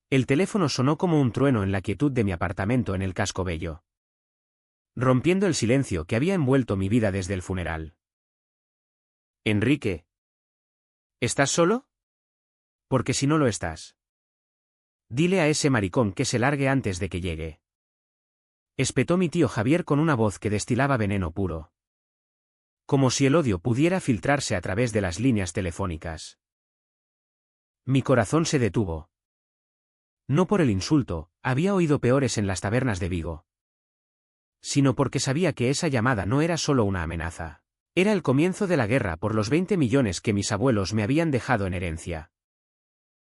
El teléfono sonó como un trueno en la quietud de mi apartamento en el Casco Bello, rompiendo el silencio que había envuelto mi vida desde el funeral. Enrique. ¿Estás solo? Porque si no lo estás, dile a ese maricón que se largue antes de que llegue. Espetó mi tío Javier con una voz que destilaba veneno puro. Como si el odio pudiera filtrarse a través de las líneas telefónicas. Mi corazón se detuvo. No por el insulto, había oído peores en las tabernas de Vigo, sino porque sabía que esa llamada no era solo una amenaza. Era el comienzo de la guerra por los 20 millones que mis abuelos me habían dejado en herencia.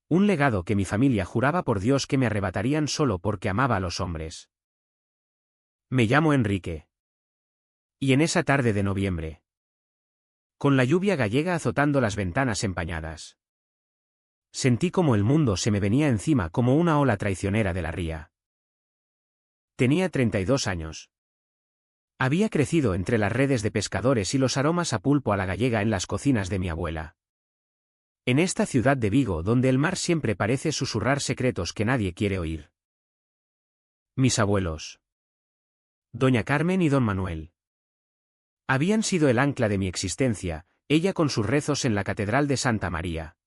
Un legado que mi familia juraba por Dios que me arrebatarían solo porque amaba a los hombres. Me llamo Enrique. Y en esa tarde de noviembre, con la lluvia gallega azotando las ventanas empañadas, sentí como el mundo se me venía encima como una ola traicionera de la ría. Tenía 32 años. Había crecido entre las redes de pescadores y los aromas a pulpo a la gallega en las cocinas de mi abuela. En esta ciudad de Vigo donde el mar siempre parece susurrar secretos que nadie quiere oír. Mis abuelos, doña Carmen y don Manuel, habían sido el ancla de mi existencia, ella con sus rezos en la Catedral de Santa María,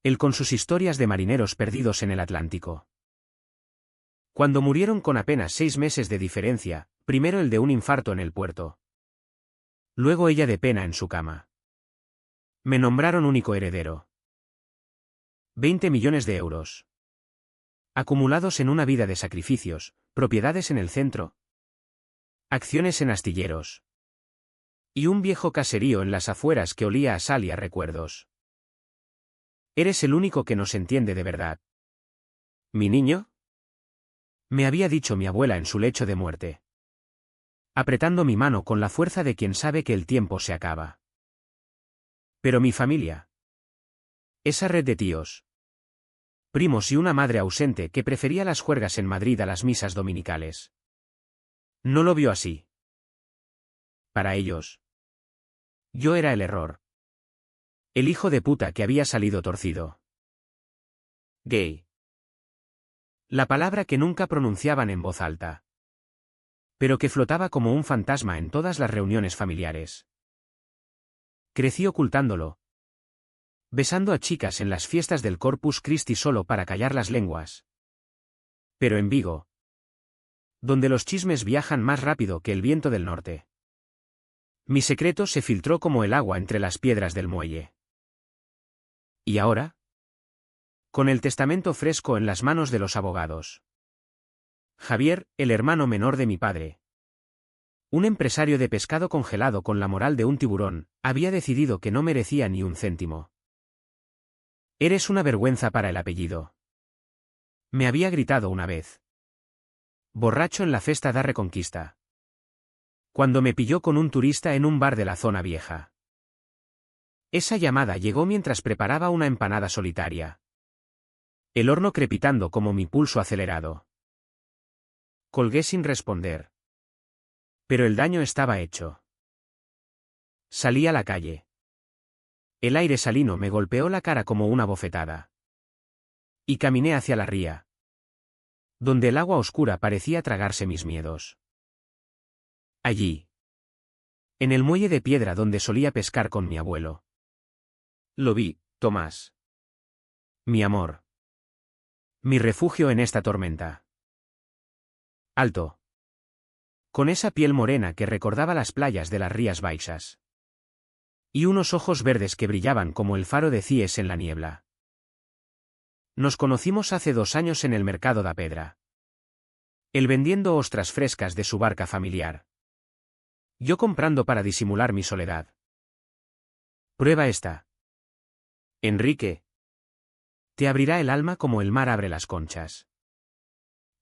él con sus historias de marineros perdidos en el Atlántico. Cuando murieron con apenas 6 meses de diferencia, primero el de un infarto en el puerto, luego ella de pena en su cama, me nombraron único heredero. 20 millones de euros. Acumulados en una vida de sacrificios, propiedades en el centro, acciones en astilleros, y un viejo caserío en las afueras que olía a sal y a recuerdos. Eres el único que nos entiende de verdad. ¿Mi niño? Me había dicho mi abuela en su lecho de muerte, apretando mi mano con la fuerza de quien sabe que el tiempo se acaba. Pero mi familia, esa red de tíos, primos y una madre ausente que prefería las juergas en Madrid a las misas dominicales, no lo vio así. Para ellos, yo era el error. El hijo de puta que había salido torcido. Gay. La palabra que nunca pronunciaban en voz alta, pero que flotaba como un fantasma en todas las reuniones familiares. Crecí ocultándolo, besando a chicas en las fiestas del Corpus Christi solo para callar las lenguas. Pero en Vigo, donde los chismes viajan más rápido que el viento del norte, mi secreto se filtró como el agua entre las piedras del muelle. ¿Y ahora? Con el testamento fresco en las manos de los abogados. Javier, el hermano menor de mi padre, un empresario de pescado congelado con la moral de un tiburón, había decidido que no merecía ni un céntimo. Eres una vergüenza para el apellido. Me había gritado una vez, borracho en la festa da Reconquista, cuando me pilló con un turista en un bar de la zona vieja. Esa llamada llegó mientras preparaba una empanada solitaria, el horno crepitando como mi pulso acelerado. Colgué sin responder. Pero el daño estaba hecho. Salí a la calle. El aire salino me golpeó la cara como una bofetada. Y caminé hacia la ría, donde el agua oscura parecía tragarse mis miedos. Allí, en el muelle de piedra donde solía pescar con mi abuelo, lo vi, Tomás. Mi amor. Mi refugio en esta tormenta. Alto. Con esa piel morena que recordaba las playas de las Rías Baixas. Y unos ojos verdes que brillaban como el faro de Cies en la niebla. Nos conocimos hace 2 años en el mercado da Pedra. Él vendiendo ostras frescas de su barca familiar. Yo comprando para disimular mi soledad. Prueba esta. Enrique. Te abrirá el alma como el mar abre las conchas.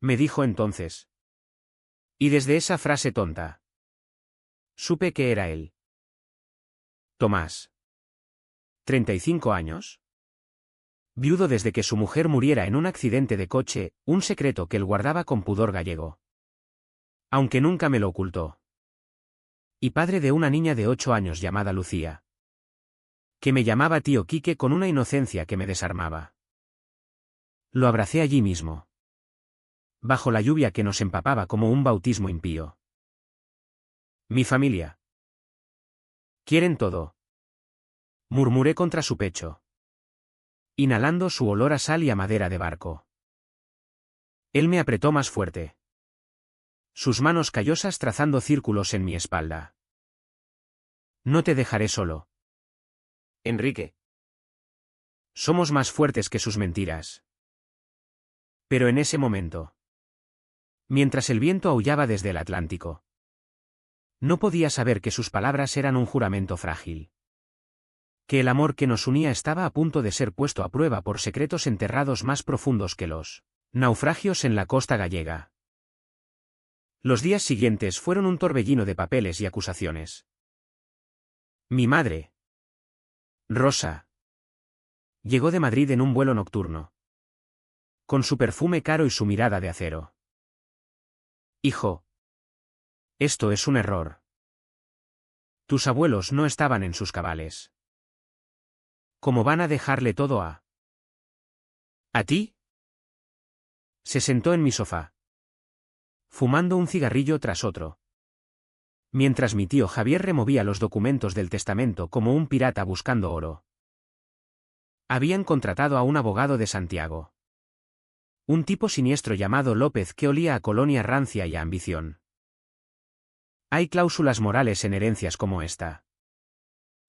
Me dijo entonces. Y desde esa frase tonta, supe que era él. Tomás. 35 años. Viudo desde que su mujer muriera en un accidente de coche, un secreto que él guardaba con pudor gallego. Aunque nunca me lo ocultó. Y padre de una niña de 8 años llamada Lucía, que me llamaba tío Quique con una inocencia que me desarmaba. Lo abracé allí mismo. Bajo la lluvia que nos empapaba como un bautismo impío. Mi familia. Quieren todo. Murmuré contra su pecho. Inhalando su olor a sal y a madera de barco. Él me apretó más fuerte. Sus manos callosas trazando círculos en mi espalda. No te dejaré solo. Enrique. Somos más fuertes que sus mentiras. Pero en ese momento. Mientras el viento aullaba desde el Atlántico. No podía saber que sus palabras eran un juramento frágil. Que el amor que nos unía estaba a punto de ser puesto a prueba por secretos enterrados más profundos que los naufragios en la costa gallega. Los días siguientes fueron un torbellino de papeles y acusaciones. Mi madre, Rosa, llegó de Madrid en un vuelo nocturno. Con su perfume caro y su mirada de acero. Hijo. Esto es un error. Tus abuelos no estaban en sus cabales. ¿Cómo van a dejarle todo a ti? Se sentó en mi sofá. Fumando un cigarrillo tras otro. Mientras mi tío Javier removía los documentos del testamento como un pirata buscando oro. Habían contratado a un abogado de Santiago. Un tipo siniestro llamado López que olía a colonia rancia y a ambición. Hay cláusulas morales en herencias como esta.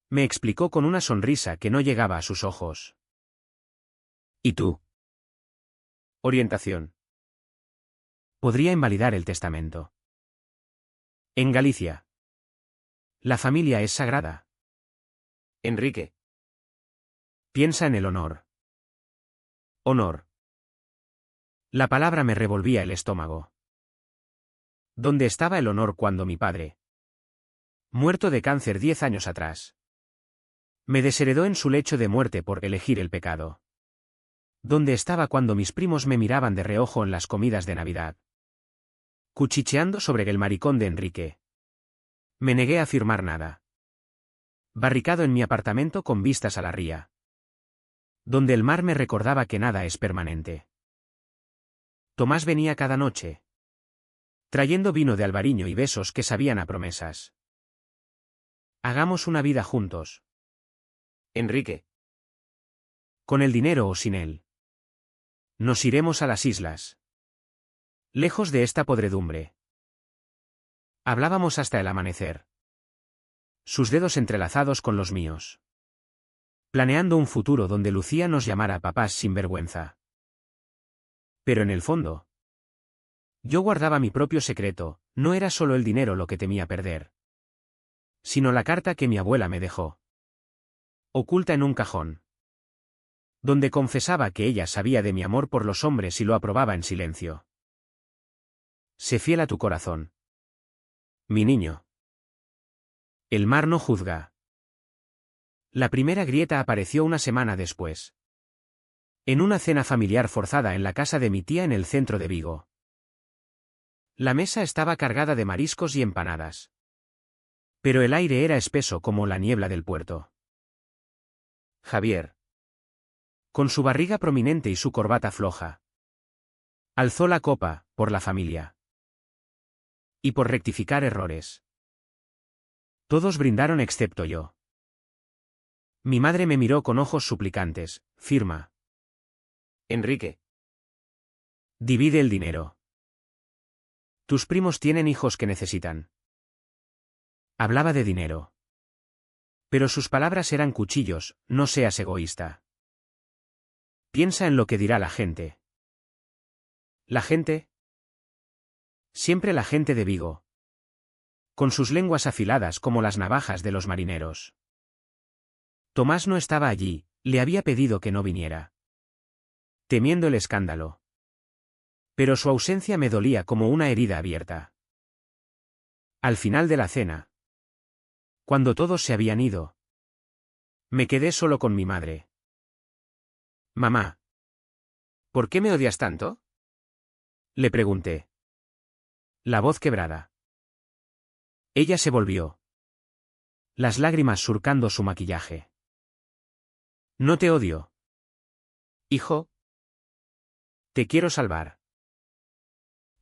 Me explicó con una sonrisa que no llegaba a sus ojos. ¿Y tú? Orientación. Podría invalidar el testamento. En Galicia. La familia es sagrada. Enrique. Piensa en el honor. Honor. La palabra me revolvía el estómago. ¿Dónde estaba el honor cuando mi padre, muerto de cáncer 10 años atrás, me desheredó en su lecho de muerte por elegir el pecado? ¿Dónde estaba cuando mis primos me miraban de reojo en las comidas de Navidad, cuchicheando sobre el maricón de Enrique? Me negué a firmar nada. Barricado en mi apartamento con vistas a la ría, donde el mar me recordaba que nada es permanente. Tomás venía cada noche, trayendo vino de Albariño y besos que sabían a promesas. Hagamos una vida juntos. Enrique. Con el dinero o sin él. Nos iremos a las islas. Lejos de esta podredumbre. Hablábamos hasta el amanecer. Sus dedos entrelazados con los míos. Planeando un futuro donde Lucía nos llamara papás sin vergüenza. Pero en el fondo, yo guardaba mi propio secreto, no era solo el dinero lo que temía perder, sino la carta que mi abuela me dejó, oculta en un cajón, donde confesaba que ella sabía de mi amor por los hombres y lo aprobaba en silencio. Sé fiel a tu corazón, mi niño. El mar no juzga. La primera grieta apareció una semana después. En una cena familiar forzada en la casa de mi tía en el centro de Vigo. La mesa estaba cargada de mariscos y empanadas. Pero el aire era espeso como la niebla del puerto. Javier, con su barriga prominente y su corbata floja, alzó la copa, por la familia. Y por rectificar errores. Todos brindaron excepto yo. Mi madre me miró con ojos suplicantes. Firma. Enrique. Divide el dinero. Tus primos tienen hijos que necesitan. Hablaba de dinero. Pero sus palabras eran cuchillos, no seas egoísta. Piensa en lo que dirá la gente. ¿La gente? Siempre la gente de Vigo. Con sus lenguas afiladas como las navajas de los marineros. Tomás no estaba allí, le había pedido que no viniera. Temiendo el escándalo. Pero su ausencia me dolía como una herida abierta. Al final de la cena, cuando todos se habían ido, me quedé solo con mi madre. Mamá, ¿por qué me odias tanto? Le pregunté. La voz quebrada. Ella se volvió. Las lágrimas surcando su maquillaje. No te odio. Hijo. Te quiero salvar.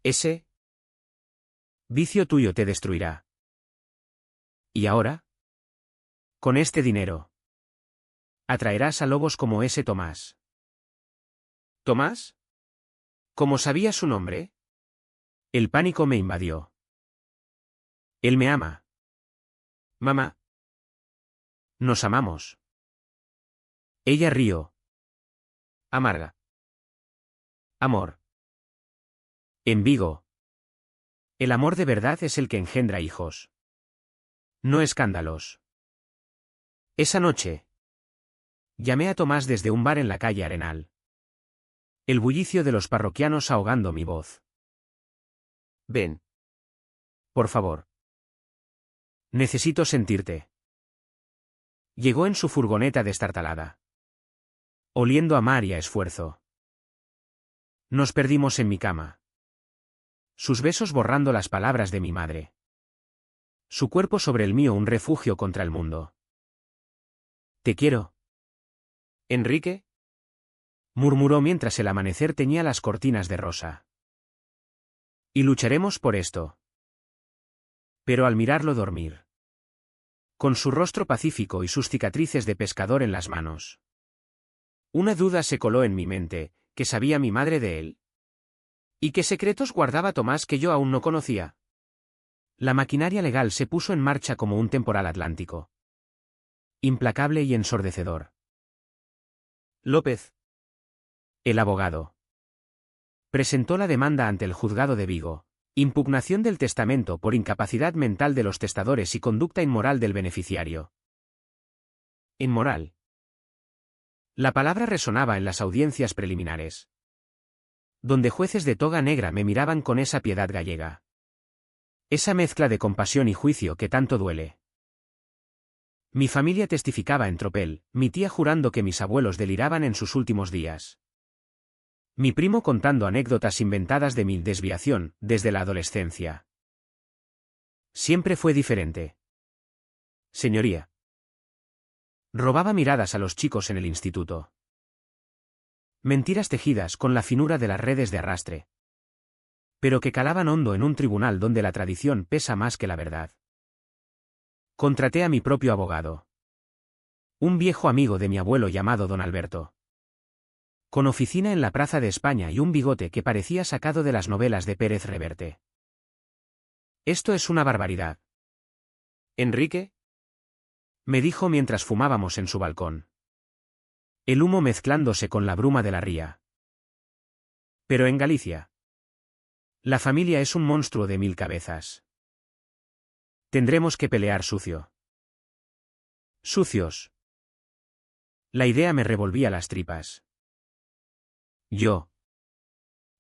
Ese vicio tuyo te destruirá. ¿Y ahora? Con este dinero atraerás a lobos como ese Tomás. ¿Tomás? ¿Cómo sabía su nombre? El pánico me invadió. Él me ama. Mamá. Nos amamos. Ella rió. Amarga. Amor. En Vigo. El amor de verdad es el que engendra hijos. No escándalos. Esa noche llamé a Tomás desde un bar en la calle Arenal. El bullicio de los parroquianos ahogando mi voz. Ven. Por favor. Necesito sentirte. Llegó en su furgoneta destartalada. Oliendo a mar y a esfuerzo. Nos perdimos en mi cama. Sus besos borrando las palabras de mi madre. Su cuerpo sobre el mío un refugio contra el mundo. Te quiero. ¿Enrique? Murmuró mientras el amanecer teñía las cortinas de rosa. Y lucharemos por esto. Pero al mirarlo dormir. Con su rostro pacífico y sus cicatrices de pescador en las manos. Una duda se coló en mi mente, ¿qué sabía mi madre de él? ¿Y qué secretos guardaba Tomás que yo aún no conocía? La maquinaria legal se puso en marcha como un temporal atlántico. Implacable y ensordecedor. López. El abogado. Presentó la demanda ante el juzgado de Vigo. Impugnación del testamento por incapacidad mental de los testadores y conducta inmoral del beneficiario. Inmoral. La palabra resonaba en las audiencias preliminares. Donde jueces de toga negra me miraban con esa piedad gallega. Esa mezcla de compasión y juicio que tanto duele. Mi familia testificaba en tropel, mi tía jurando que mis abuelos deliraban en sus últimos días. Mi primo contando anécdotas inventadas de mi desviación, desde la adolescencia. Siempre fue diferente. Señoría. Robaba miradas a los chicos en el instituto. Mentiras tejidas con la finura de las redes de arrastre. Pero que calaban hondo en un tribunal donde la tradición pesa más que la verdad. Contraté a mi propio abogado. Un viejo amigo de mi abuelo llamado don Alberto. Con oficina en la Plaza de España y un bigote que parecía sacado de las novelas de Pérez Reverte. Esto es una barbaridad. ¿Enrique? Me dijo mientras fumábamos en su balcón. El humo mezclándose con la bruma de la ría. Pero en Galicia. La familia es un monstruo de 1000 cabezas. Tendremos que pelear sucio. Sucios. La idea me revolvía las tripas. Yo.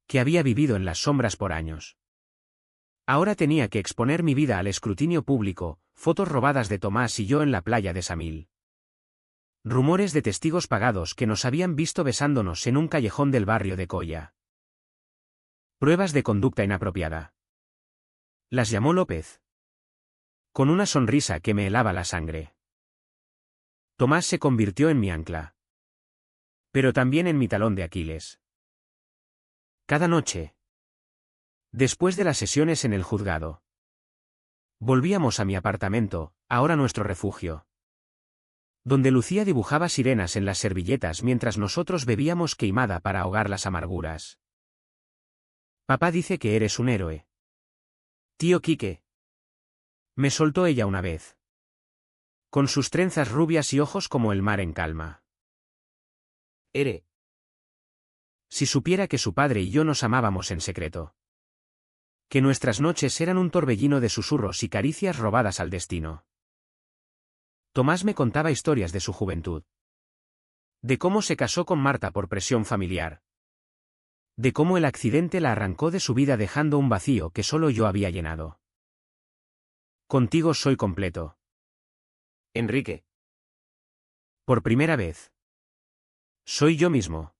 Que había vivido en las sombras por años. Ahora tenía que exponer mi vida al escrutinio público, fotos robadas de Tomás y yo en la playa de Samil. Rumores de testigos pagados que nos habían visto besándonos en un callejón del barrio de Coya. Pruebas de conducta inapropiada. Las llamó López. Con una sonrisa que me helaba la sangre. Tomás se convirtió en mi ancla. Pero también en mi talón de Aquiles. Cada noche. Después de las sesiones en el juzgado. Volvíamos a mi apartamento, ahora nuestro refugio. Donde Lucía dibujaba sirenas en las servilletas mientras nosotros bebíamos queimada para ahogar las amarguras. Papá dice que eres un héroe. Tío Quique. Me soltó ella una vez. Con sus trenzas rubias y ojos como el mar en calma. Si supiera que su padre y yo nos amábamos en secreto. Que nuestras noches eran un torbellino de susurros y caricias robadas al destino. Tomás me contaba historias de su juventud. De cómo se casó con Marta por presión familiar. De cómo el accidente la arrancó de su vida dejando un vacío que solo yo había llenado. Contigo soy completo. Enrique. Por primera vez. Soy yo mismo.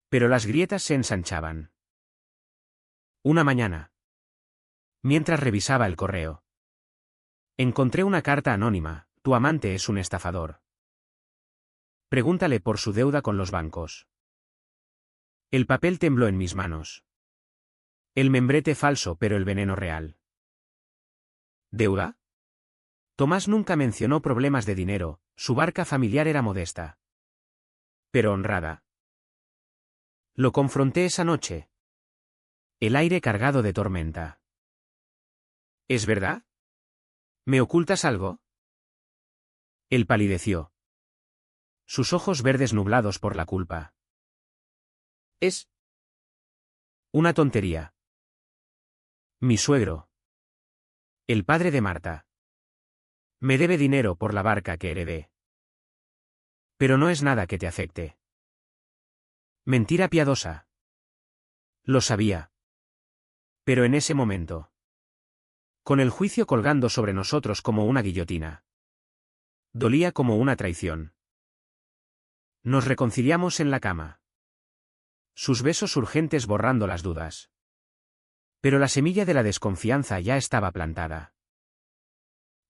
Pero las grietas se ensanchaban. Una mañana. Mientras revisaba el correo. Encontré una carta anónima, tu amante es un estafador. Pregúntale por su deuda con los bancos. El papel tembló en mis manos. El membrete falso, pero el veneno real. ¿Deuda? Tomás nunca mencionó problemas de dinero, su barca familiar era modesta. Pero honrada. Lo confronté esa noche. El aire cargado de tormenta. ¿Es verdad? ¿Me ocultas algo? Él palideció. Sus ojos verdes nublados por la culpa. Es una tontería. Mi suegro. El padre de Marta. Me debe dinero por la barca que heredé. Pero no es nada que te afecte. Mentira piadosa. Lo sabía. Pero en ese momento. Con el juicio colgando sobre nosotros como una guillotina. Dolía como una traición. Nos reconciliamos en la cama. Sus besos urgentes borrando las dudas. Pero la semilla de la desconfianza ya estaba plantada.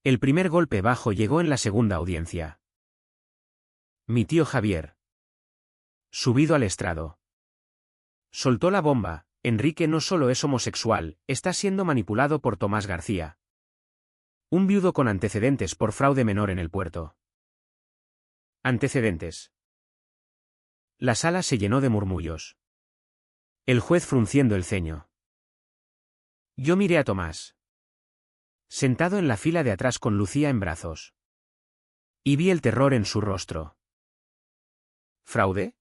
El primer golpe bajo llegó en la segunda audiencia. Mi tío Javier. Subido al estrado. Soltó la bomba: Enrique no solo es homosexual, está siendo manipulado por Tomás García. Un viudo con antecedentes por fraude menor en el puerto. Antecedentes. La sala se llenó de murmullos. El juez frunciendo el ceño. Yo miré a Tomás. Sentado en la fila de atrás con Lucía en brazos. Y vi el terror en su rostro. ¿Fraude?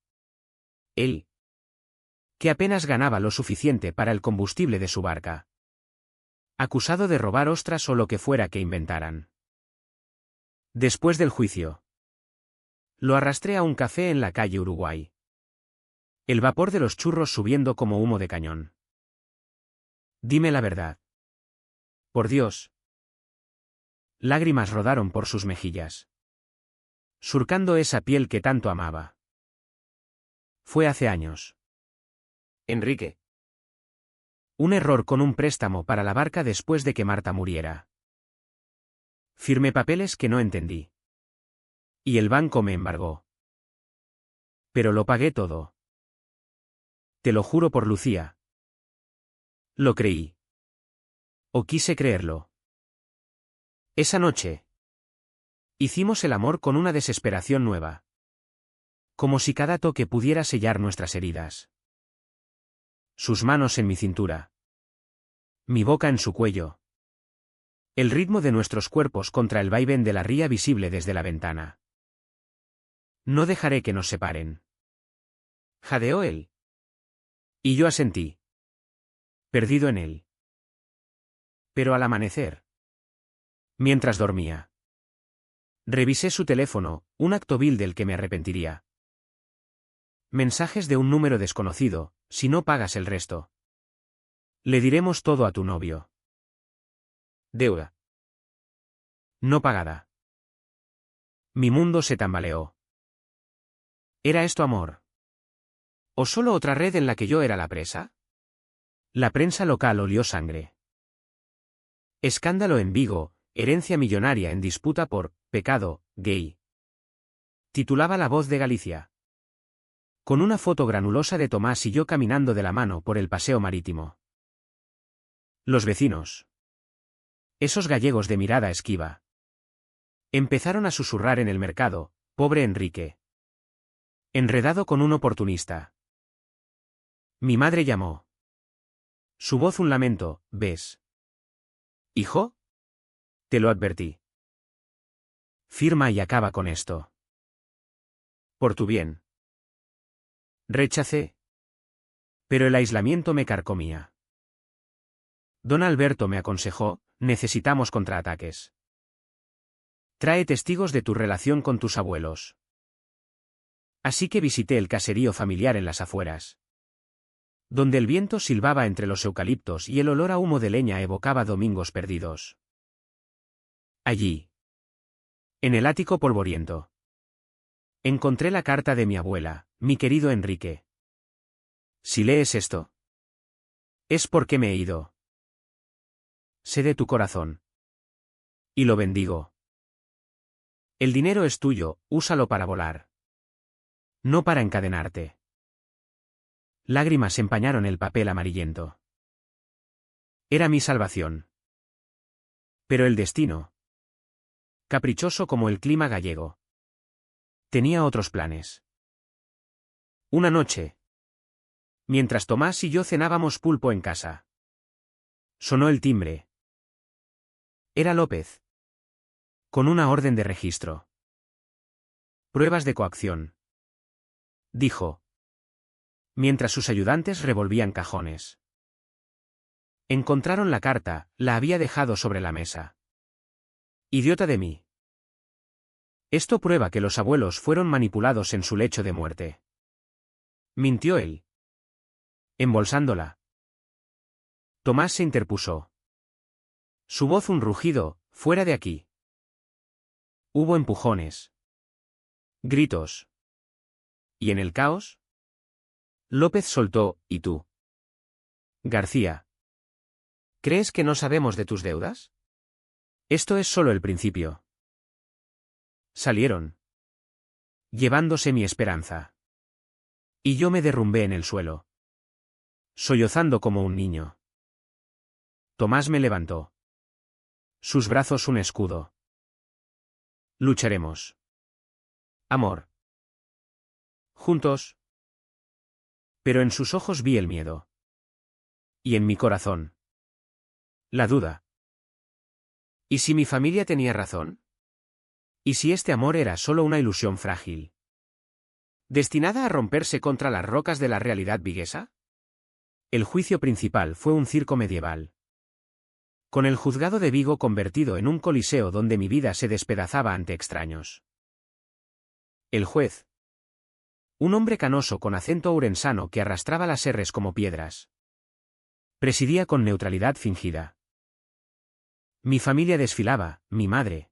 Él. Que apenas ganaba lo suficiente para el combustible de su barca. Acusado de robar ostras o lo que fuera que inventaran. Después del juicio. Lo arrastré a un café en la calle Uruguay. El vapor de los churros subiendo como humo de cañón. Dime la verdad. Por Dios. Lágrimas rodaron por sus mejillas. Surcando esa piel que tanto amaba. Fue hace años. Enrique. Un error con un préstamo para la barca después de que Marta muriera. Firmé papeles que no entendí. Y el banco me embargó. Pero lo pagué todo. Te lo juro por Lucía. Lo creí. O quise creerlo. Esa noche. Hicimos el amor con una desesperación nueva. Como si cada toque pudiera sellar nuestras heridas. Sus manos en mi cintura. Mi boca en su cuello. El ritmo de nuestros cuerpos contra el vaivén de la ría visible desde la ventana. No dejaré que nos separen. Jadeó él. Y yo asentí. Perdido en él. Pero al amanecer. Mientras dormía. Revisé su teléfono, un acto vil del que me arrepentiría. Mensajes de un número desconocido: si no pagas el resto. Le diremos todo a tu novio. Deuda. No pagada. Mi mundo se tambaleó. ¿Era esto amor? ¿O solo otra red en la que yo era la presa? La prensa local olió sangre. Escándalo en Vigo, herencia millonaria en disputa por pecado gay. Titulaba La Voz de Galicia. Con una foto granulosa de Tomás y yo caminando de la mano por el paseo marítimo. Los vecinos. Esos gallegos de mirada esquiva. Empezaron a susurrar en el mercado: pobre Enrique. Enredado con un oportunista. Mi madre llamó. Su voz un lamento: ¿ves? ¿Hijo? Te lo advertí. Firma y acaba con esto. Por tu bien. Rechacé. Pero el aislamiento me carcomía. Don Alberto me aconsejó: necesitamos contraataques. Trae testigos de tu relación con tus abuelos. Así que visité el caserío familiar en las afueras. Donde el viento silbaba entre los eucaliptos y el olor a humo de leña evocaba domingos perdidos. Allí. En el ático polvoriento. Encontré la carta de mi abuela: mi querido Enrique. Si lees esto, es porque me he ido. Sé de tu corazón. Y lo bendigo. El dinero es tuyo, úsalo para volar. No para encadenarte. Lágrimas empañaron el papel amarillento. Era mi salvación. Pero el destino, caprichoso como el clima gallego, tenía otros planes. Una noche, mientras Tomás y yo cenábamos pulpo en casa, sonó el timbre. Era López. Con una orden de registro. Pruebas de coacción, dijo, mientras sus ayudantes revolvían cajones. Encontraron la carta, la había dejado sobre la mesa. Idiota de mí. Esto prueba que los abuelos fueron manipulados en su lecho de muerte. Mintió él. Embolsándola. Tomás se interpuso. Su voz un rugido, fuera de aquí. Hubo empujones. Gritos. ¿Y en el caos? López soltó, ¿y tú? García. ¿Crees que no sabemos de tus deudas? Esto es solo el principio. Salieron. Llevándose mi esperanza. Y yo me derrumbé en el suelo. Sollozando como un niño. Tomás me levantó. Sus brazos un escudo. Lucharemos. Amor. Juntos. Pero en sus ojos vi el miedo. Y en mi corazón. La duda. ¿Y si mi familia tenía razón? ¿Y si este amor era solo una ilusión frágil, destinada a romperse contra las rocas de la realidad viguesa? El juicio principal fue un circo medieval. Con el juzgado de Vigo convertido en un coliseo donde mi vida se despedazaba ante extraños. El juez. Un hombre canoso con acento ourensano que arrastraba las erres como piedras. Presidía con neutralidad fingida. Mi familia desfilaba, mi madre.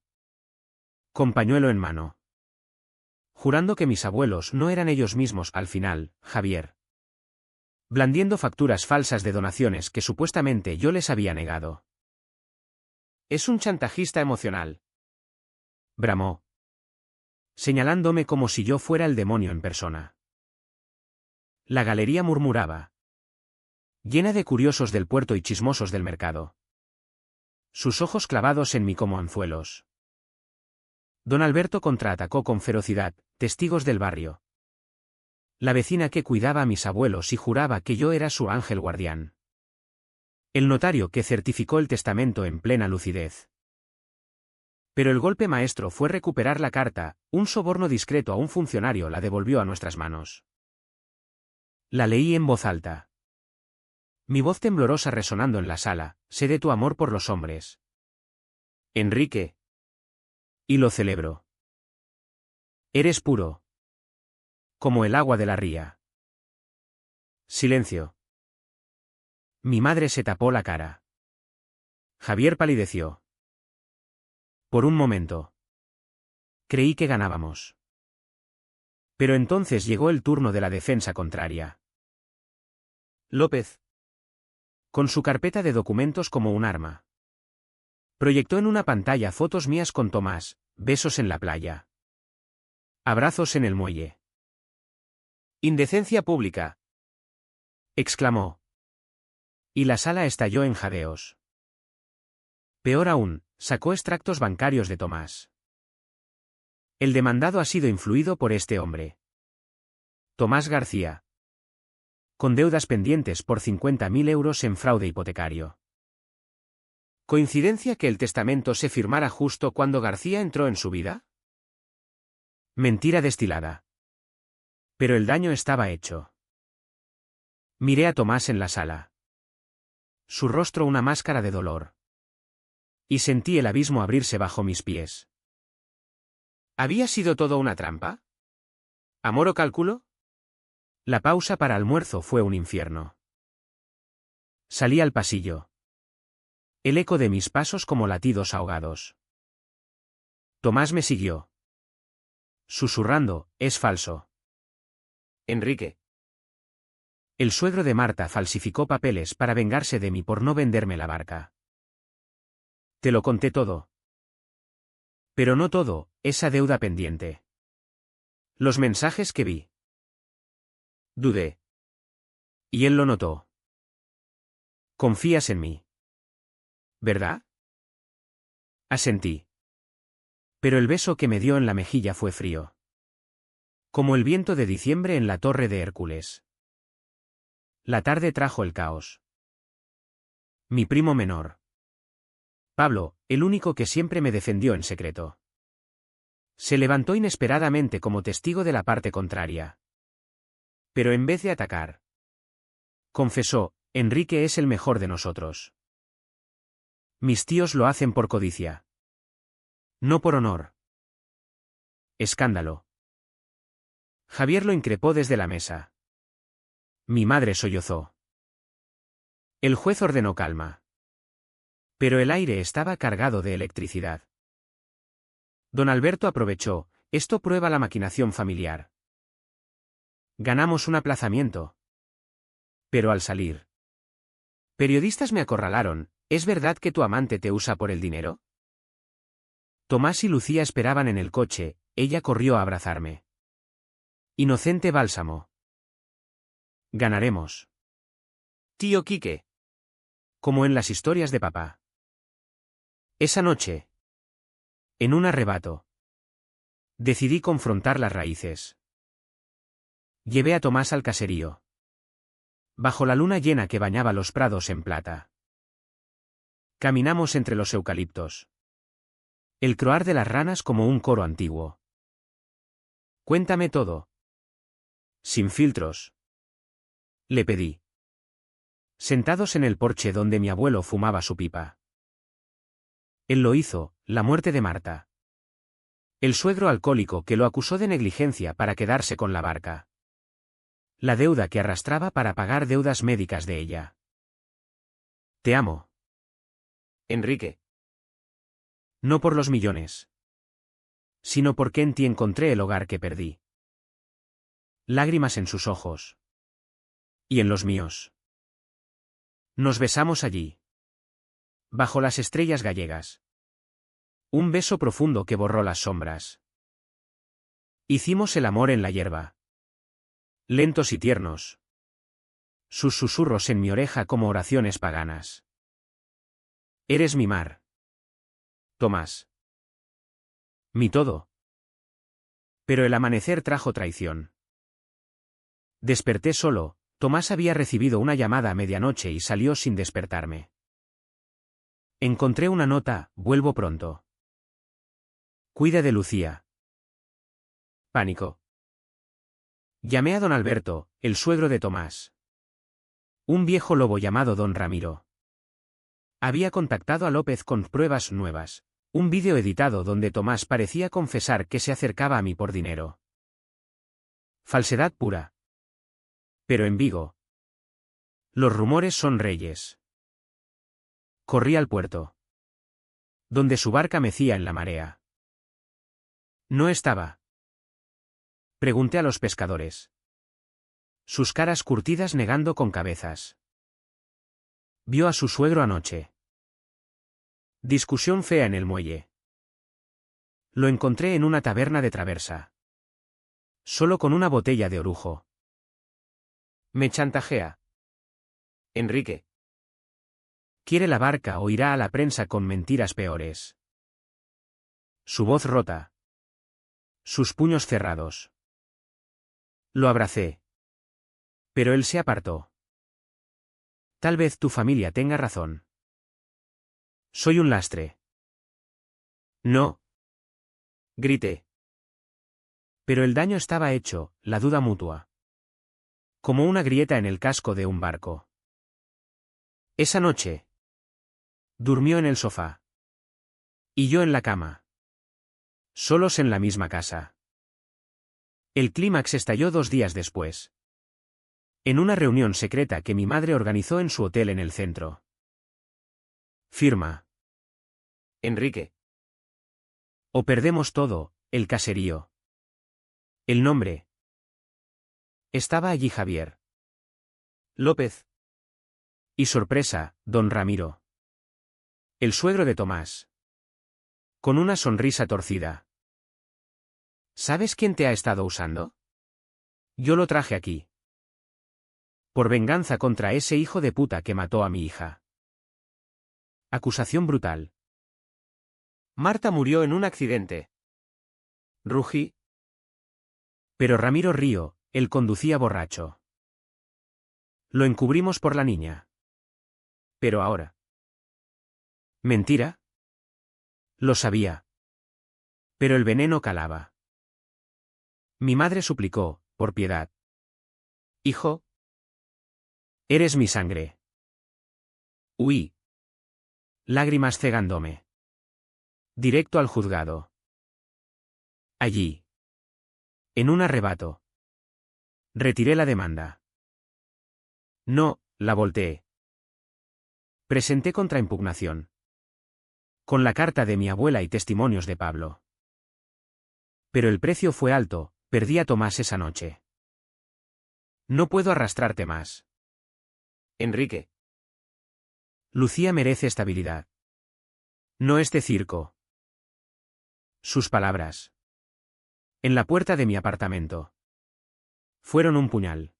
Con pañuelo en mano. Jurando que mis abuelos no eran ellos mismos al final, Javier. Blandiendo facturas falsas de donaciones que supuestamente yo les había negado. Es un chantajista emocional. Bramó. Señalándome como si yo fuera el demonio en persona. La galería murmuraba. Llena de curiosos del puerto y chismosos del mercado. Sus ojos clavados en mí como anzuelos. Don Alberto contraatacó con ferocidad, testigos del barrio. La vecina que cuidaba a mis abuelos y juraba que yo era su ángel guardián. El notario que certificó el testamento en plena lucidez. Pero el golpe maestro fue recuperar la carta, un soborno discreto a un funcionario la devolvió a nuestras manos. La leí en voz alta. Mi voz temblorosa resonando en la sala, sé de tu amor por los hombres. Enrique. Y lo celebro. Eres puro. Como el agua de la ría. Silencio. Mi madre se tapó la cara. Javier palideció. Por un momento. Creí que ganábamos. Pero entonces llegó el turno de la defensa contraria. López. Con su carpeta de documentos como un arma. Proyectó en una pantalla fotos mías con Tomás, besos en la playa. Abrazos en el muelle. Indecencia pública. Exclamó. Y la sala estalló en jadeos. Peor aún, sacó extractos bancarios de Tomás. El demandado ha sido influido por este hombre. Tomás García. Con deudas pendientes por 50.000 euros en fraude hipotecario. ¿Coincidencia que el testamento se firmara justo cuando García entró en su vida? Mentira destilada. Pero el daño estaba hecho. Miré a Tomás en la sala. Su rostro una máscara de dolor. Y sentí el abismo abrirse bajo mis pies. ¿Había sido todo una trampa? ¿Amor o cálculo? La pausa para almuerzo fue un infierno. Salí al pasillo. El eco de mis pasos como latidos ahogados. Tomás me siguió. Susurrando, es falso. Enrique. El suegro de Marta falsificó papeles para vengarse de mí por no venderme la barca. Te lo conté todo. Pero no todo, esa deuda pendiente. Los mensajes que vi. Dudé. Y él lo notó. Confías en mí, ¿verdad? Asentí. Pero el beso que me dio en la mejilla fue frío. Como el viento de diciembre en la torre de Hércules. La tarde trajo el caos. Mi primo menor. Pablo, el único que siempre me defendió en secreto. Se levantó inesperadamente como testigo de la parte contraria. Pero en vez de atacar, confesó, Enrique es el mejor de nosotros. Mis tíos lo hacen por codicia. No por honor. Escándalo. Javier lo increpó desde la mesa. Mi madre sollozó. El juez ordenó calma. Pero el aire estaba cargado de electricidad. Don Alberto aprovechó, esto prueba la maquinación familiar. Ganamos un aplazamiento. Pero al salir. Periodistas me acorralaron, ¿es verdad que tu amante te usa por el dinero? Tomás y Lucía esperaban en el coche, ella corrió a abrazarme. Inocente bálsamo. Ganaremos. Tío Quique. Como en las historias de papá. Esa noche. En un arrebato. Decidí confrontar las raíces. Llevé a Tomás al caserío. Bajo la luna llena que bañaba los prados en plata. Caminamos entre los eucaliptos. El croar de las ranas como un coro antiguo. Cuéntame todo. Sin filtros. Le pedí. Sentados en el porche donde mi abuelo fumaba su pipa. Él lo hizo, la muerte de Marta. El suegro alcohólico que lo acusó de negligencia para quedarse con la barca. La deuda que arrastraba para pagar deudas médicas de ella. Te amo. Enrique. No por los millones. Sino porque en ti encontré el hogar que perdí. Lágrimas en sus ojos. Y en los míos. Nos besamos allí. Bajo las estrellas gallegas. Un beso profundo que borró las sombras. Hicimos el amor en la hierba. Lentos y tiernos. Sus susurros en mi oreja como oraciones paganas. Eres mi mar. Tomás. Mi todo. Pero el amanecer trajo traición. Desperté solo, Tomás había recibido una llamada a medianoche y salió sin despertarme. Encontré una nota, vuelvo pronto. Cuida de Lucía. Pánico. Llamé a don Alberto, el suegro de Tomás. Un viejo lobo llamado don Ramiro. Había contactado a López con pruebas nuevas, un vídeo editado donde Tomás parecía confesar que se acercaba a mí por dinero. Falsedad pura. Pero en Vigo. Los rumores son reyes. Corrí al puerto. Donde su barca mecía en la marea. No estaba. Pregunté a los pescadores. Sus caras curtidas negando con cabezas. Vio a su suegro anoche. Discusión fea en el muelle. Lo encontré en una taberna de Traversa. Solo con una botella de orujo. Me chantajea. Enrique. Quiere la barca o irá a la prensa con mentiras peores. Su voz rota. Sus puños cerrados. Lo abracé. Pero él se apartó. Tal vez tu familia tenga razón. Soy un lastre. No. Grité. Pero el daño estaba hecho, la duda mutua. Como una grieta en el casco de un barco. Esa noche. Durmió en el sofá. Y yo en la cama. Solos en la misma casa. El clímax estalló 2 días después. En una reunión secreta que mi madre organizó en su hotel en el centro. Firma. Enrique. O perdemos todo, el caserío. El nombre. Estaba allí Javier. López. Y sorpresa, don Ramiro. El suegro de Tomás. Con una sonrisa torcida. ¿Sabes quién te ha estado usando? Yo lo traje aquí. Por venganza contra ese hijo de puta que mató a mi hija. Acusación brutal. Marta murió en un accidente. Rugí. Pero Ramiro Río, él conducía borracho. Lo encubrimos por la niña. Pero ahora. ¿Mentira? Lo sabía. Pero el veneno calaba. Mi madre suplicó, por piedad. Hijo. Eres mi sangre. Huí. Lágrimas cegándome. Directo al juzgado. Allí. En un arrebato. Retiré la demanda. No, la volteé. Presenté contraimpugnación. Con la carta de mi abuela y testimonios de Pablo. Pero el precio fue alto, perdí a Tomás esa noche. No puedo arrastrarte más. Enrique. Lucía merece estabilidad. No este circo. Sus palabras. En la puerta de mi apartamento. Fueron un puñal.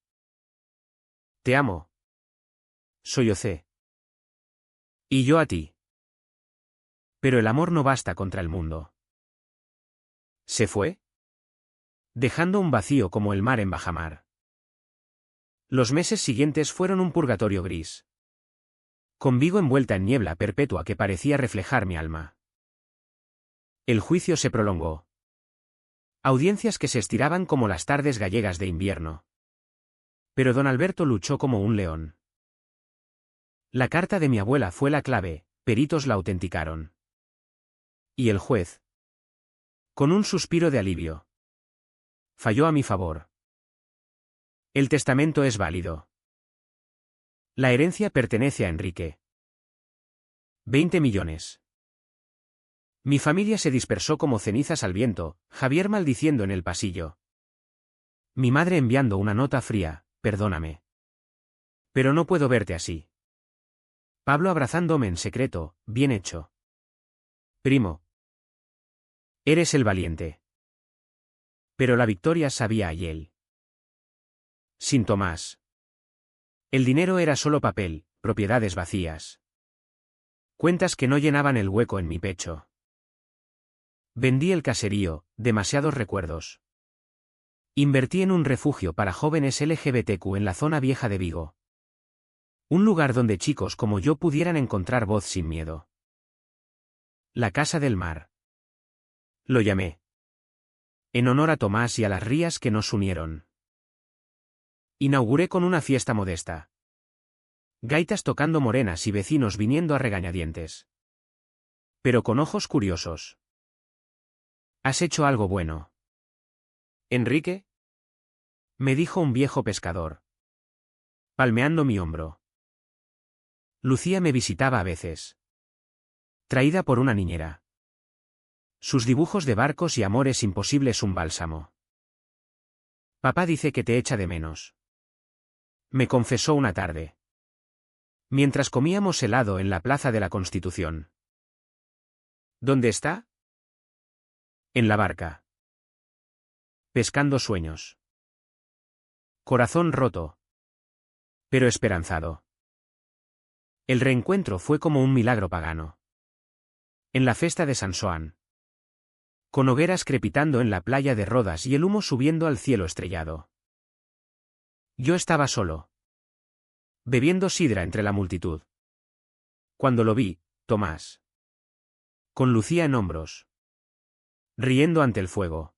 Te amo. Sollocé. Y yo a ti. Pero el amor no basta contra el mundo. ¿Se fue? Dejando un vacío como el mar en bajamar. Los meses siguientes fueron un purgatorio gris. Con Vigo envuelta en niebla perpetua que parecía reflejar mi alma. El juicio se prolongó. Audiencias que se estiraban como las tardes gallegas de invierno. Pero don Alberto luchó como un león. La carta de mi abuela fue la clave, peritos la autenticaron. Y el juez. Con un suspiro de alivio. Falló a mi favor. El testamento es válido. La herencia pertenece a Enrique. 20 millones. Mi familia se dispersó como cenizas al viento, Javier maldiciendo en el pasillo. Mi madre enviando una nota fría, perdóname. Pero no puedo verte así. Pablo abrazándome en secreto, bien hecho. Primo. Eres el valiente. Pero la victoria sabía a hiel. Sin Tomás. El dinero era solo papel, propiedades vacías. Cuentas que no llenaban el hueco en mi pecho. Vendí el caserío, demasiados recuerdos. Invertí en un refugio para jóvenes LGBTQ en la zona vieja de Vigo. Un lugar donde chicos como yo pudieran encontrar voz sin miedo. La Casa del Mar. Lo llamé. En honor a Tomás y a las rías que nos unieron. Inauguré con una fiesta modesta. Gaitas tocando morenas y vecinos viniendo a regañadientes. Pero con ojos curiosos. Has hecho algo bueno. ¿Enrique? Me dijo un viejo pescador. Palmeando mi hombro. Lucía me visitaba a veces. Traída por una niñera. Sus dibujos de barcos y amores imposibles un bálsamo. Papá dice que te echa de menos. Me confesó una tarde. Mientras comíamos helado en la Plaza de la Constitución. ¿Dónde está? En la barca. Pescando sueños. Corazón roto. Pero esperanzado. El reencuentro fue como un milagro pagano. En la festa de San Xoán. Con hogueras crepitando en la playa de Rodas y el humo subiendo al cielo estrellado. Yo estaba solo. Bebiendo sidra entre la multitud. Cuando lo vi, Tomás. Con Lucía en hombros. Riendo ante el fuego.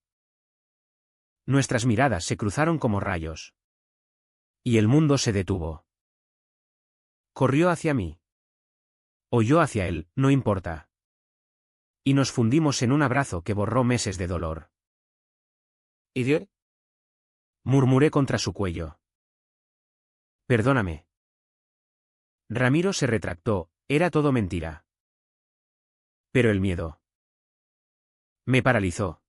Nuestras miradas se cruzaron como rayos. Y el mundo se detuvo. Corrió hacia mí. O yo hacia él, no importa. Y nos fundimos en un abrazo que borró meses de dolor. ¿Idiot? Murmuré contra su cuello. Perdóname. Ramiro se retractó, era todo mentira. Pero el miedo. Me paralizó.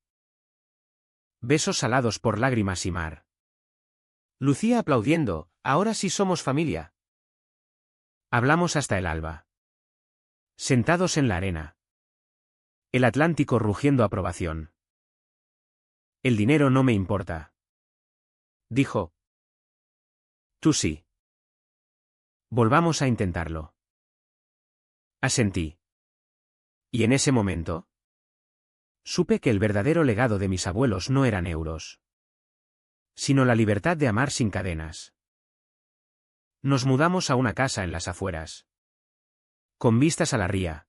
Besos salados por lágrimas y mar. Lucía aplaudiendo, ahora sí somos familia. Hablamos hasta el alba. Sentados en la arena. El Atlántico rugiendo aprobación. El dinero no me importa. Dijo. Tú sí. Volvamos a intentarlo. Asentí. Y en ese momento, supe que el verdadero legado de mis abuelos no eran euros, sino la libertad de amar sin cadenas. Nos mudamos a una casa en las afueras, con vistas a la ría,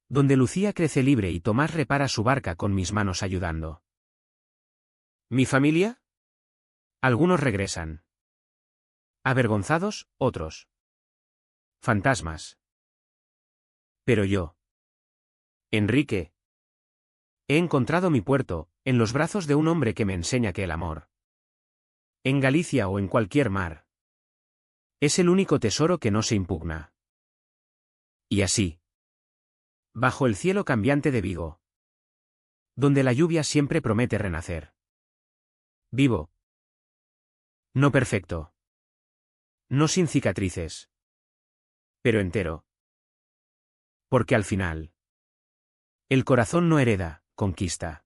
donde Lucía crece libre y Tomás repara su barca con mis manos ayudando. ¿Mi familia? Algunos regresan. Avergonzados, otros. Fantasmas. Pero yo. Enrique. He encontrado mi puerto, en los brazos de un hombre que me enseña que el amor, en Galicia o en cualquier mar, es el único tesoro que no se impugna. Y así, bajo el cielo cambiante de Vigo, donde la lluvia siempre promete renacer. Vivo. No perfecto. No sin cicatrices. Pero entero. Porque al final, el corazón no hereda, conquista.